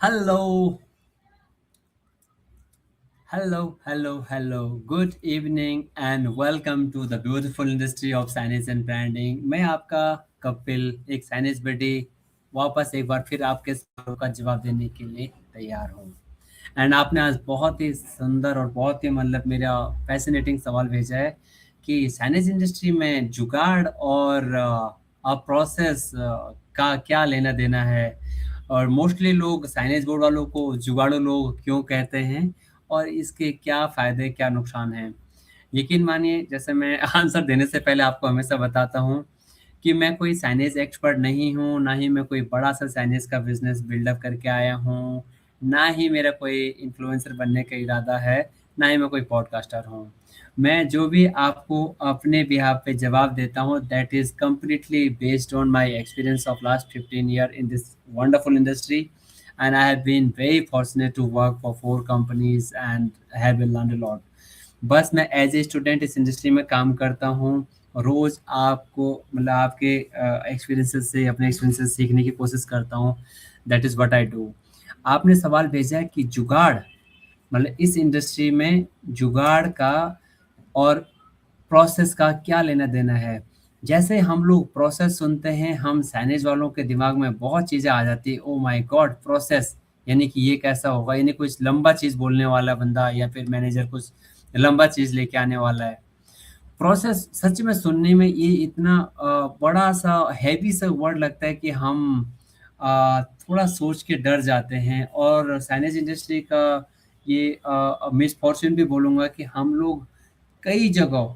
Hello, hello. Good evening and welcome to the beautiful industry of signage and branding. मैं आपका कपिल एक signage बडी वापस एक बार फिर आपके सवालों का जवाब देने के लिए तैयार हूँ। एंड आपने आज बहुत ही सुंदर और बहुत ही मतलब मेरा फैसिनेटिंग सवाल भेजा है कि साइनेज इंडस्ट्री में जुगाड़ और प्रोसेस का क्या लेना देना है और मोस्टली लोग साइनेज बोर्ड वालों को जुगाड़ू लोग क्यों कहते हैं और इसके क्या फ़ायदे, क्या नुकसान हैं? यकीन मानिए जैसे मैं आंसर देने से पहले आपको हमेशा बताता हूँ कि मैं कोई साइनेज एक्सपर्ट नहीं हूँ, ना ही मैं कोई बड़ा-सा साइनेज का बिज़नेस बिल्डअप करके आया हूँ, ना ही मेरा कोई इन्फ्लुएंसर बनने का इरादा है, ना ही मैं कोई पॉडकास्टर हूँ। मैं जो भी आपको अपने बिहाफ़ पे जवाब देता हूँ that is completely based on my experience of last 15 year in this wonderful industry and I have been very fortunate to work for 4 companies and have learned a lot. बस मैं एज ए स्टूडेंट इस industry में काम करता हूँ। रोज़ आपको मतलब आपके एक्सपीरियंसेस से अपने एक्सपीरियंसेस सीखने की कोशिश करता हूँ। That is what I do. आपने सवाल भेजा है कि जुगाड़ मतलब इस इंडस्ट्री में जुगाड़ का और प्रोसेस का क्या लेना-देना है? जैसे हम लोग प्रोसेस सुनते हैं, हम साइनेज वालों के दिमाग में बहुत चीज़ें आ जाती हैं, ओह माय गॉड! प्रोसेस यानी कि ये कैसा होगा? यानी कुछ लंबा चीज़ बोलने वाला बंदा या फिर मैनेजर कुछ लंबा चीज़ लेके आने वाला है। प्रोसेस सच में सुनने में ये इतना बड़ा-सा हेवी सा वर्ड लगता है कि हम थोड़ा सोच के डर जाते हैं और साइनेज इंडस्ट्री का ये मिसफॉर्च्यून भी बोलूँगा कि हम लोग कई जगह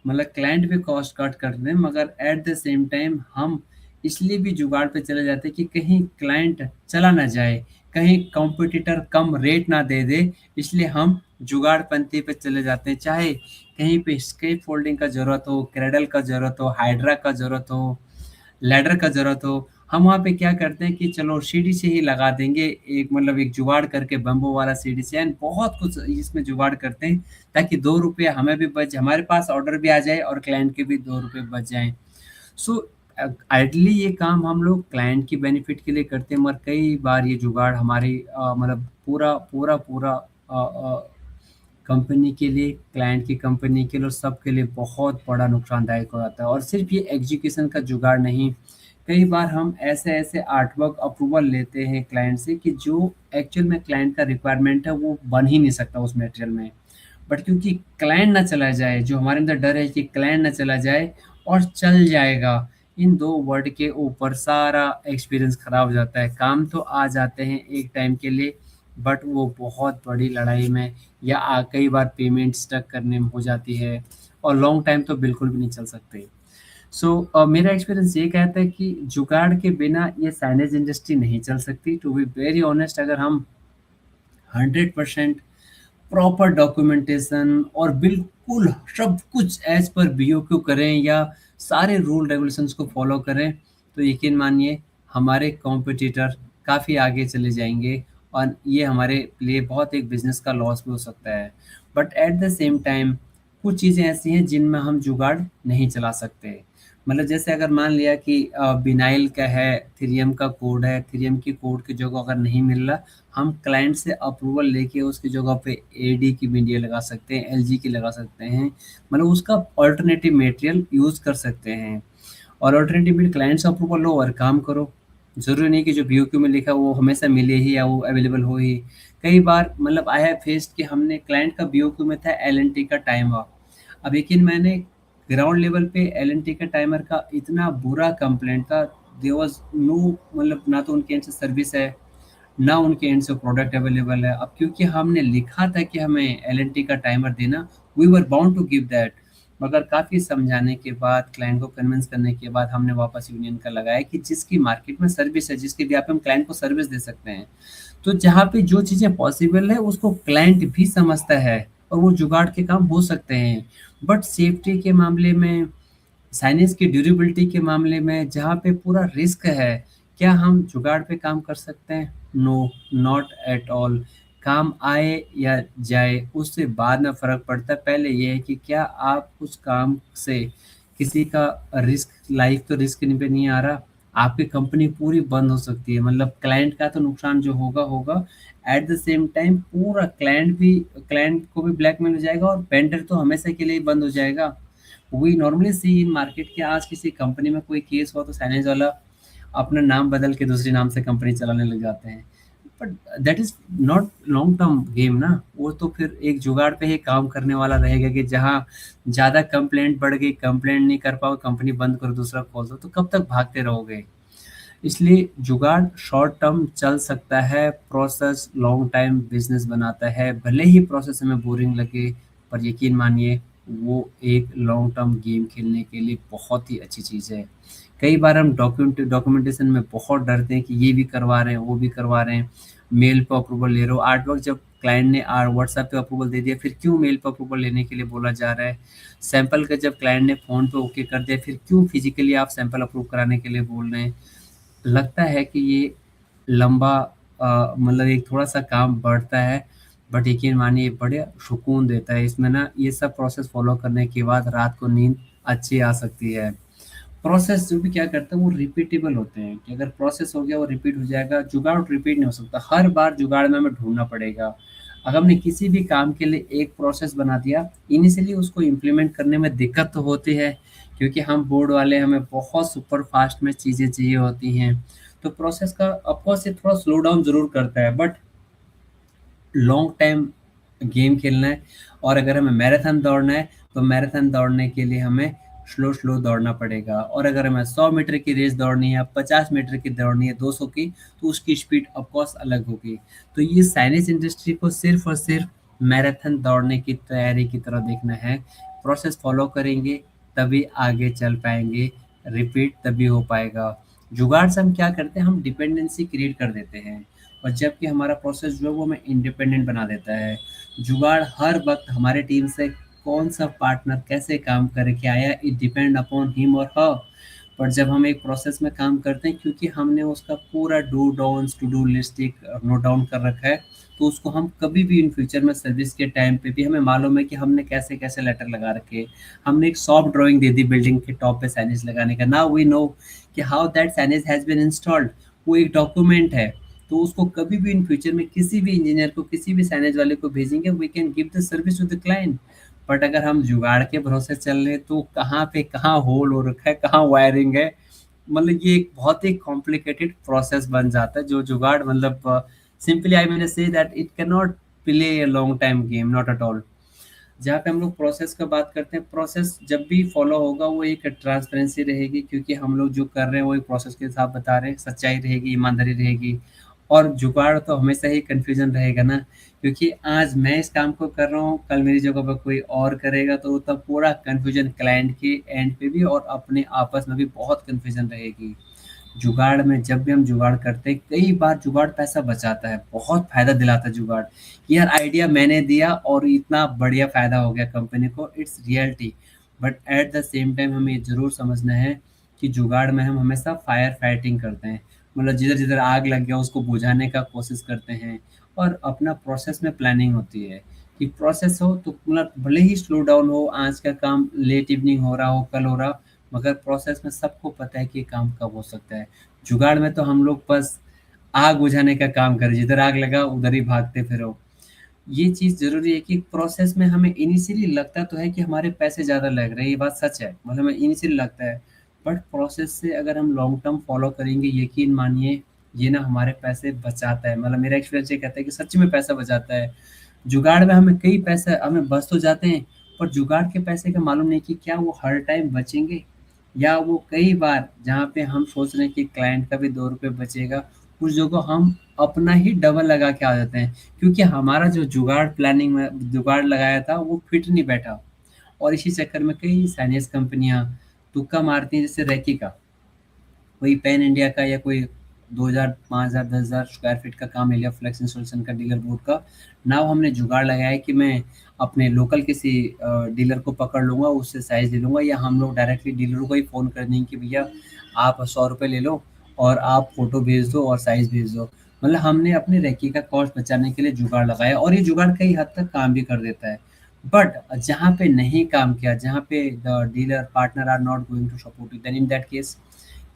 मतलब क्लाइंट भी कॉस्ट कट करते हैं मगर एट द सेम टाइम हम इसलिए भी जुगाड़ पे चले जाते हैं कि कहीं क्लाइंट चला ना जाए, कहीं कॉम्पिटिटर कम रेट ना दे दे, इसलिए हम जुगाड़पंथी पे चले जाते हैं। चाहे कहीं पे स्केप फोल्डिंग का ज़रूरत हो, क्रेडल का ज़रूरत हो, हाइड्रा का ज़रूरत हो, लैडर का ज़रूरत हो, हम वहाँ पे क्या करते हैं कि चलो सीढ़ी से ही लगा देंगे, एक मतलब एक जुगाड़ करके बम्बू वाला सीढ़ी से एंड बहुत कुछ इसमें जुगाड़ करते हैं, ताकि ₹2 हमें भी बच हमारे पास ऑर्डर भी आ जाए और क्लाइंट के भी ₹2 बच जाएँ। सो आइडली ये काम हम लोग क्लाइंट की बेनिफिट के लिए करते हैं मगर कई बार ये जुगाड़ हमारी मतलब पूरा कंपनी के लिए, क्लाइंट की कंपनी के लिए और सबके लिए बहुत बड़ा नुकसानदायक हो जाता है और सिर्फ़ ये एग्जीक्यूशन का जुगाड़ नहीं, कई बार हम ऐसे-ऐसे आर्टवर्क अप्रूवल लेते हैं क्लाइंट से कि जो एक्चुअल में क्लाइंट का रिक्वायरमेंट है वो बन ही नहीं सकता उस मटेरियल में। बट क्योंकि क्लाइंट ना चला जाए, जो हमारे अंदर डर है कि क्लाइंट ना चला जाए और चल जाएगा, इन 2 वर्ड के ऊपर सारा एक्सपीरियंस खराब हो जाता है। काम तो आ जाते हैं एक टाइम के लिए, बट वो बहुत बड़ी लड़ाई में या कई बार पेमेंट स्टक करने में हो जाती है और लॉन्ग टाइम तो बिल्कुल भी नहीं चल सकते। सो मेरा एक्सपीरियंस ये कहता है कि जुगाड़ के बिना ये साइनेज इंडस्ट्री नहीं चल सकती। टू बी वेरी ऑनेस्ट अगर हम 100% प्रॉपर डॉक्यूमेंटेशन और बिल्कुल सब कुछ एज़ पर बीओक्यू करें या सारे रूल रेगुलेशंस को फॉलो करें, तो यकीन मानिए हमारे कॉम्पिटिटर काफ़ी आगे चले जाएँगे और ये हमारे लिए बहुत एक बिज़नेस का लॉस भी हो सकता है। But at the same time कुछ चीज़ें ऐसी हैं जिनमें हम जुगाड़ नहीं चला सकते। मतलब जैसे अगर मान लिया कि विनाइल का है, 3M का कोड है, 3M की कोड की जगह अगर नहीं मिल रहा, हम क्लाइंट से अप्रूवल लेके उसकी जगह पे एडी की मीडिया लगा सकते हैं, एलजी की लगा सकते हैं। मतलब उसका अल्टरनेटिव मटेरियल यूज़ कर सकते हैं और अल्टरनेटिव मटेरियल क्लाइंट से अप्रूवल लो और काम करो। ज़रूरी नहीं कि जो बीओक्यू में लिखा है वो हमेशा मिले ही या वो अवेलेबल हो ही। कई बार मतलब आई हैव फेस्ड कि हमने क्लाइंट का बीओक्यू में था एल-एन-टी का टाइमर। अब यकीन मैंने ग्राउंड लेवल पे एल-एन-टी के टाइमर का इतना बुरा कंप्लेंट था, देयर वाज़ नो मतलब ना तो उनके एंड से सर्विस है, ना उनके एंड से प्रोडक्ट अवेलेबल है। अब क्योंकि हमने लिखा था कि हमें एल-एन-टी का टाइमर देना, we were bound to give that. मगर काफ़ी समझाने के बाद, क्लाइंट को कन्विंस करने के बाद हमने वापस यूनियन का लगाया कि जिसकी मार्केट में सर्विस है, जिसके भी आप हम क्लाइंट को सर्विस दे सकते हैं। तो जहाँ पे जो चीज़ें पॉसिबल है उसको क्लाइंट भी समझता है और वो जुगाड़ के काम हो सकते हैं। बट सेफ्टी के मामले में, साइनेज की ड्यूरेबिलिटी के मामले में जहाँ पे पूरा रिस्क है, क्या हम जुगाड़ पे काम कर सकते हैं? No, not at all. काम आए या जाए उससे बाद में फ़र्क पड़ता है। पहले ये है कि क्या आप उस काम से किसी का रिस्क लाइफ़ तो रिस्क पे नहीं आ रहा? आपकी कंपनी पूरी बंद हो सकती है। मतलब क्लाइंट का तो नुकसान जो होगा होगा, एट द सेम टाइम पूरा क्लाइंट को भी ब्लैकमेल हो जाएगा और वेंडर तो हमेशा के लिए बंद हो जाएगा। We normally see in market कि आज किसी कंपनी में कोई केस हुआ तो साइनेज वाला अपना नाम बदल के दूसरे नाम से कंपनी चलाने लग जाते हैं। But that is not long term game ना। वो तो फिर एक जुगाड़ पे ही काम करने वाला रहेगा कि जहाँ ज्यादा कंप्लेंट बढ़ गई, कंप्लेंट नहीं कर पाओ, कंपनी बंद करो, दूसरा खोल दो, तो कब तक भागते रहोगे। इसलिए जुगाड़ शॉर्ट टर्म चल सकता है, प्रोसेस लॉन्ग टाइम बिजनेस बनाता है। भले ही प्रोसेस हमें बोरिंग लगे, पर यकीन मानिए वो एक लॉन्ग टर्म गेम खेलने के लिए बहुत ही अच्छी चीज़ है। कई बार हम डॉक्यूमेंटेशन में बहुत डरते हैं कि ये भी करवा रहे हैं, वो भी करवा रहे हैं, मेल पे अप्रूवल ले रहे हो। आर्ट वर्क जब क्लाइंट ने व्हाट्सएप पे अप्रूवल दे दिया, फिर क्यों मेल पे अप्रूवल लेने के लिए बोला जा रहा है। सैंपल का जब क्लाइंट ने फ़ोन पे ओके कर दिया, फिर क्यों फिजिकली आप सैंपल अप्रूव कराने के लिए बोल रहे हैं। लगता है कि ये लंबा मतलब एक थोड़ा-सा काम बढ़ता है, बट यकीन मानिए बड़े सुकून देता है। इसमें ना ये सब प्रोसेस फ़ॉलो करने के बाद रात को नींद अच्छी आ सकती है। प्रोसेस जो भी क्या करता है वो रिपीटेबल होते हैं कि अगर प्रोसेस हो गया वो रिपीट हो जाएगा। जुगाड़ रिपीट नहीं हो सकता, हर बार जुगाड़ में हमें ढूँढना पड़ेगा। अगर हमने किसी भी काम के लिए एक प्रोसेस बना दिया, इनिशियली उसको इम्प्लीमेंट करने में दिक्कत तो होती है, क्योंकि हम बोर्ड वाले, हमें बहुत सुपर फास्ट में चीज़ें चाहिए होती हैं। तो प्रोसेस का ऑफ कोर्स ये थोड़ा स्लो डाउन ज़रूर करता है, बट लॉन्ग टाइम गेम खेलना है। और अगर हमें मैराथन दौड़ना है, तो मैराथन दौड़ने के लिए हमें स्लो स्लो दौड़ना पड़ेगा। और अगर हमें 100 मीटर की रेस दौड़नी है, 50 मीटर की दौड़नी है, 200 की, तो उसकी स्पीड ऑफकोर्स अलग होगी। तो ये साइंस इंडस्ट्री को सिर्फ और सिर्फ मैराथन दौड़ने की तैयारी की तरह देखना है। प्रोसेस फॉलो करेंगे तभी आगे चल पाएंगे, रिपीट तभी हो पाएगा। जुगाड़ से हम क्या करते हैं, हम डिपेंडेंसी क्रिएट कर देते हैं, और जबकि हमारा प्रोसेस जो है वो हमें इंडिपेंडेंट बना देता है। जुगाड़ हर वक्त हमारे टीम से कौन सा पार्टनर कैसे काम करे क्या आया, इट डिपेंड अपॉन हिम और हर। पर जब हम एक प्रोसेस में काम करते हैं, क्योंकि हमने उसका पूरा do downs to do list एक नोट डाउन कर रखा है, तो उसको हम कभी भी इन फ्यूचर में सर्विस के टाइम पे भी हमें मालूम है कि हमने कैसे कैसे लेटर लगा रखे। हमने एक सॉफ्ट ड्राइंग दे दी बिल्डिंग के टॉप पे साइनेज लगाने का, नाउ वी नो कि how that signage has been installed. वो एक डॉक्यूमेंट है। तो उसको कभी भी इन फ्यूचर में किसी भी इंजीनियर को, किसी भी साइनेज वाले को भेजेंगे, we can give the service to the client. But अगर हम जुगाड़ के भरोसे चल रहे हैं, तो कहाँ पे कहाँ होल हो रखा है, कहाँ वायरिंग है, मतलब ये एक बहुत ही कॉम्प्लिकेटेड प्रोसेस बन जाता है। जो जुगाड़ मतलब सिंपली आई मैंने say that it can not play a long time game, not at all. जहाँ पे हम लोग प्रोसेस का बात करते हैं, प्रोसेस जब भी फॉलो होगा वो एक ट्रांसपेरेंसी रहेगी, क्योंकि हम लोग जो कर रहे हैं वो एक प्रोसेस के साथ बता रहे हैं, सच्चाई रहेगी, ईमानदारी रहेगी। और जुगाड़ तो हमेशा ही कन्फ्यूजन रहेगा ना, क्योंकि आज मैं इस काम को कर रहा हूँ, कल मेरी जगह पर कोई और करेगा, तो तब पूरा कन्फ्यूजन क्लाइंट के एंड पे भी और अपने आपस में भी बहुत कन्फ्यूजन रहेगी। जुगाड़ में जब भी हम जुगाड़ करते हैं, कई बार जुगाड़ पैसा बचाता है, बहुत फायदा दिलाता है जुगाड़। यार आइडिया मैंने दिया और इतना बढ़िया फायदा हो गया कंपनी को, it's reality. But at the same time हमें ये जरूर समझना है कि जुगाड़ में हम हमेशा फायर फाइटिंग करते हैं, मतलब जिधर जिधर आग लग गया उसको बुझाने का कोशिश करते हैं। और अपना प्रोसेस में प्लानिंग होती है कि प्रोसेस हो तो मतलब भले ही स्लो डाउन हो, आज का काम लेट इवनिंग हो रहा हो, कल हो रहा, मगर प्रोसेस में सबको पता है कि ये काम कब हो सकता है। जुगाड़ में तो हम लोग बस आग बुझाने का काम करें, जिधर आग लगा उधर ही भागते फिरो। ये चीज़ ज़रूरी है कि प्रोसेस में हमें इनिशियली लगता तो है कि हमारे पैसे ज़्यादा लग रहे हैं, ये बात सच है, मतलब हमें इनिशियली लगता है। बट प्रोसेस से अगर हम लॉन्ग टर्म फॉलो करेंगे, यकीन मानिए ये ना हमारे पैसे बचाता है। मतलब मेरा एक्सपीरियंस ये कहता है कि सच में पैसा बचाता है। जुगाड़ में हमें कई पैसे हमें बच तो जाते हैं, पर जुगाड़ के पैसे का मालूम नहीं कि क्या वो हर टाइम बचेंगे, या वो कई बार जहाँ पे हम सोच रहे हैं कि क्लाइंट का भी 2 रुपये बचेगा, उस जगह हम अपना ही डबल लगा के आ जाते हैं, क्योंकि हमारा जो जुगाड़ प्लानिंग में जुगाड़ लगाया था वो फिट नहीं बैठा। और इसी चक्कर में कई साइनेज कंपनियां तुक्का मारती हैं, जैसे रैकी का, कोई पैन इंडिया का, या कोई 2000 5000 10,000 स्क्वायर फीट का काम ले लिया फ्लेक्स इंस्टॉलेशन का, डीलर बोर्ड का। नाउ हमने जुगाड़ लगाया है कि मैं अपने लोकल किसी डीलर को पकड़ लूंगा, उससे साइज ले लूंगा, या हम लोग डायरेक्टली डीलर को ही फ़ोन कर देंगे कि भैया आप 100 रुपये ले लो और आप फोटो भेज दो और साइज भेज दो। मतलब हमने अपने रेकी का कॉस्ट बचाने के लिए जुगाड़ लगाया, और ये जुगाड़ कई हद तक काम भी कर देता है। बट जहाँ पे नहीं काम किया, जहाँ पे the dealer partner are not going to support you, then in that case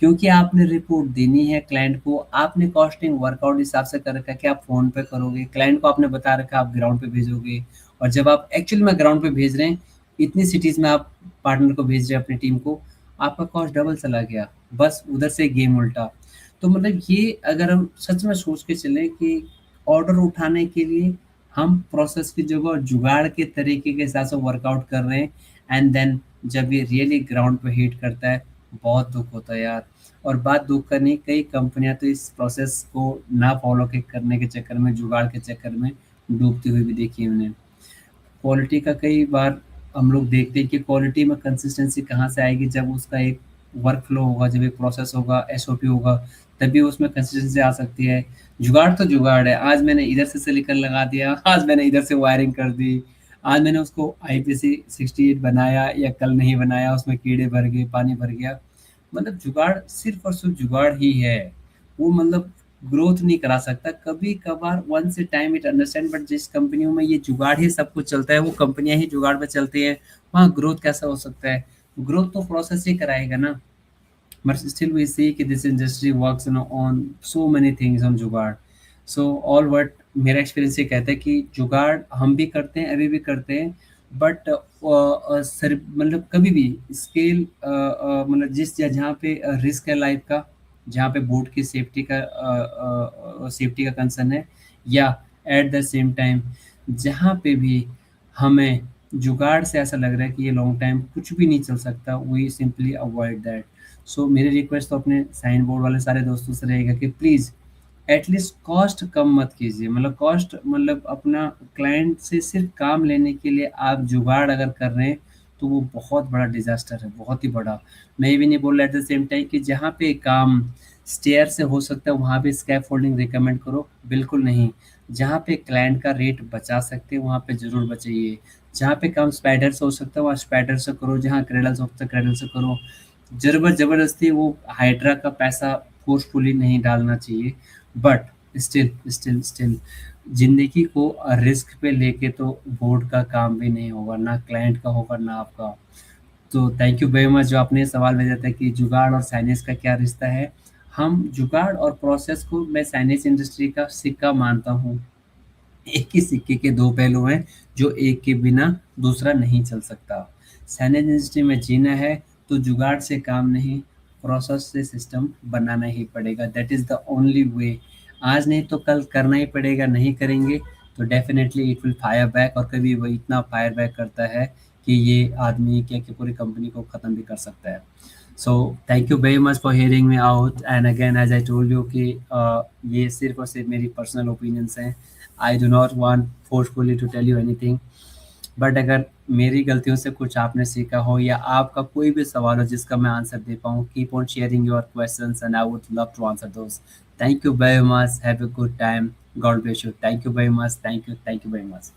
क्योंकि आपने रिपोर्ट देनी है क्लाइंट को, आपने कॉस्टिंग वर्कआउट हिसाब से कर रखा है कि आप फ़ोन पे करोगे, क्लाइंट को आपने बता रखा है आप ग्राउंड पे भेजोगे, और जब आप एक्चुअल में ग्राउंड पे भेज रहे हैं, इतनी सिटीज़ में आप पार्टनर को भेज रहे हैं अपनी टीम को, आपका कॉस्ट डबल चला गया। बस उधर से गेम उल्टा। तो मतलब ये अगर हम सच में सोच के चलें कि ऑर्डर उठाने के लिए हम प्रोसेस की जगह जुगाड़ के तरीके के हिसाब से वर्कआउट कर रहे हैं, एंड देन जब ये रियली ग्राउंड पे हिट करता है, बहुत दुःख होता है यार। और बात दुःख का नहीं, कई कंपनियाँ तो इस प्रोसेस को ना फ़ॉलो के करने के चक्कर में, जुगाड़ के चक्कर में डूबती हुई भी देखी है मैंने। क्वालिटी का कई बार हम लोग देखते हैं कि क्वालिटी में कंसिस्टेंसी कहाँ से आएगी, जब उसका एक वर्क फ्लो होगा, जब एक प्रोसेस होगा, एसओपी होगा, तभी उसमें कंसिस्टेंसी आ सकती है। जुगाड़ तो जुगाड़ है, आज मैंने इधर से सिलिकॉन लगा दिया, आज मैंने इधर से वायरिंग कर दी, आज मैंने उसको आईपीसी 68 बनाया या कल नहीं बनाया, उसमें कीड़े भर गए, पानी भर गया। मतलब जुगाड़ सिर्फ़ और सिर्फ़ जुगाड़ ही है। वो मतलब ग्रोथ नहीं करा सकता। कभी-कभार once a time it understand, but जिस कंपनियों में ये जुगाड़ ही सब कुछ चलता है, वो कंपनियाँ ही जुगाड़ पे चलती हैं, वहाँ ग्रोथ कैसा हो सकता है? ग्रोथ तो प्रोसेस ही कराएगा ना। But still we see कि this industry works on so many things on जुगाड़। So all what मेरा एक्सपीरियंस ये कहता है कि जुगाड़ हम भी करते हैं, अभी भी करते हैं, बट सर मतलब कभी भी स्केल मतलब जिस जहाँ पे रिस्क है लाइफ का, जहाँ पे बोट की सेफ्टी का कंसर्न है, या एट द सेम टाइम जहाँ पे भी हमें जुगाड़ से ऐसा लग रहा है कि ये लॉन्ग टाइम कुछ भी नहीं चल सकता, वी सिंपली अवॉइड दैट। सो मेरी रिक्वेस्ट तो अपने साइन बोर्ड वाले सारे दोस्तों से रहेगा कि प्लीज़ एटलीस्ट कॉस्ट कम मत कीजिए। मतलब कॉस्ट मतलब अपना क्लाइंट से सिर्फ काम लेने के लिए आप जुगाड़ अगर कर रहे हैं, तो वो बहुत बड़ा डिज़ास्टर है, बहुत ही बड़ा। मैं ये भी नहीं बोल रहा एट द सेम टाइम कि जहाँ पे काम स्टेयर से हो सकता है वहाँ पे स्कैफोल्डिंग रिकमेंड करो, बिल्कुल नहीं। जहाँ पे क्लाइंट का रेट बचा सकते हैं वहाँ पे ज़रूर बचाइए। जहाँ पे काम स्पाइडर से हो सकता है वहाँ स्पाइडर से करो, जहाँ क्रेडल से हो सकता है क्रेडल से करो। ज़बरदस्ती वो हाइड्रा का पैसा फ़ोर्सफुली नहीं डालना चाहिए। बट स्टिल ज़िंदगी को रिस्क पे लेके तो बोर्ड का काम भी नहीं होगा, ना क्लाइंट का होगा, ना आपका। तो थैंक यू वेरी मच जो आपने सवाल भेजा था कि जुगाड़ और साइनेज का क्या रिश्ता है। हम जुगाड़ और प्रोसेस को मैं साइनेज इंडस्ट्री का सिक्का मानता हूँ। एक ही सिक्के के दो पहलू हैं, जो एक के बिना दूसरा नहीं चल सकता। साइनेज इंडस्ट्री में जीना है तो जुगाड़ से काम नहीं, प्रोसेस से सिस्टम बनाना ही पड़ेगा। That is the only way. आज नहीं तो कल करना ही पड़ेगा, नहीं करेंगे तो definitely it will fire back, और कभी वो इतना फायर बैक करता है कि ये आदमी क्या कि पूरी कंपनी को ख़त्म भी कर सकता है। So thank you very much for hearing me out, and again as I told you कि ये सिर्फ और सिर्फ मेरी पर्सनल ओपिनियंस हैं। I do not want forcefully to tell you anything, but अगर मेरी गलतियों से कुछ आपने सीखा हो या आपका कोई भी सवाल हो जिसका मैं आंसर दे पाऊँ, keep on sharing your questions and I would love to answer those. Thank you very much, have a good time, God bless you, thank you very much, thank you very much.